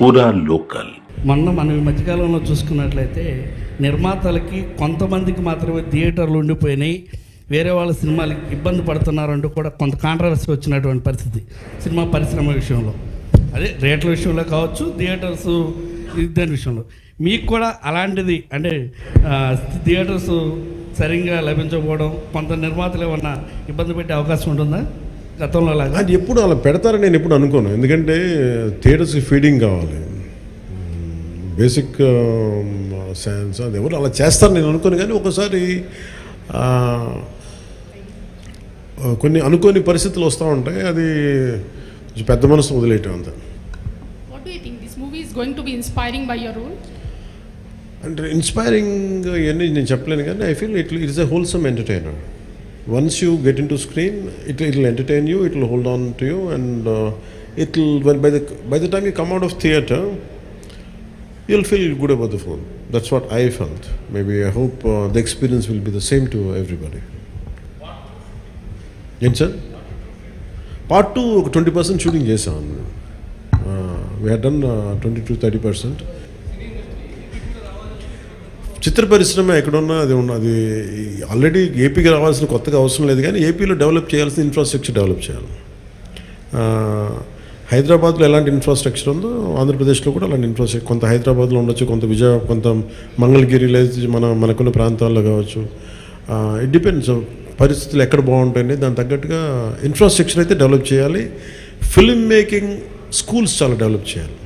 పూరా లోకల్. మనం ఈ మధ్యకాలంలో చూసుకున్నట్లయితే నిర్మాతలకి కొంతమందికి మాత్రమే థియేటర్లు ఉండిపోయినాయి, వేరే వాళ్ళ సినిమాలకి ఇబ్బంది పడుతున్నారంటూ కూడా కొంత కాంట్రవర్సీ వచ్చినటువంటి పరిస్థితి సినిమా పరిశ్రమ విషయంలో, అదే రేట్ల విషయంలో కావచ్చు, థియేటర్స్ దాని విషయంలో. మీకు కూడా అలాంటిది అంటే థియేటర్స్ సరిగ్గా లభించకపోవడం, కొంత నిర్మాతలు ఏమన్నా ఇబ్బంది పెట్టే అవకాశం ఉంటుందా గతంలో లాగా? అది ఎప్పుడు అలా పెడతారని నేను ఎప్పుడు అనుకోను, ఎందుకంటే థియేటర్స్కి ఫీడింగ్ కావాలి, బేసిక్ సైన్స్ అది ఎవరు అలా చేస్తారు నేను అనుకోను. కానీ ఒకసారి కొన్ని అనుకోని పరిస్థితులు వస్తూ ఉంటాయి, అది పెద్ద మనసు వదిలేయటం అంతా. What do you think? This movie is going to be inspiring by your role? అంటే ఇన్స్పైరింగ్ ఇవన్నీ నేను చెప్పలేను, కానీ I feel it is a wholesome entertainer. Once you get in to screen, it will entertain you, it will hold on to you, and it will buy the time you come out of theatre you'll feel good about the film. That's what I felt. Maybe I hope the experience will be the same to everybody. Yes sir. Part 2 20% shooting chesam. We had done 20 to 30%. చిత్ర పరిశ్రమ ఎక్కడున్నా అది ఉన్నది, already ఏపీకి రావాల్సిన కొత్తగా అవసరం లేదు, కానీ ఏపీలో డెవలప్ చేయాల్సిన ఇన్ఫ్రాస్ట్రక్చర్ డెవలప్ చేయాలి. హైదరాబాద్లో ఎలాంటి ఇన్ఫ్రాస్ట్రక్చర్ ఉందో ఆంధ్రప్రదేశ్లో కూడా అలాంటి ఇన్ఫ్రాస్ట్రక్చర్ కొంత హైదరాబాద్లో ఉండొచ్చు, కొంత కొంత మంగళగిరి లేదా మనకున్న ప్రాంతాల్లో కావచ్చు. ఇట్ డిపెండ్స్ పరిస్థితులు ఎక్కడ బాగుంటాయని దానికి తగ్గట్టుగా ఇన్ఫ్రాస్ట్రక్చర్ అయితే డెవలప్ చేయాలి. ఫిల్మ్ మేకింగ్ స్కూల్స్ చాలా డెవలప్ చేయాలి.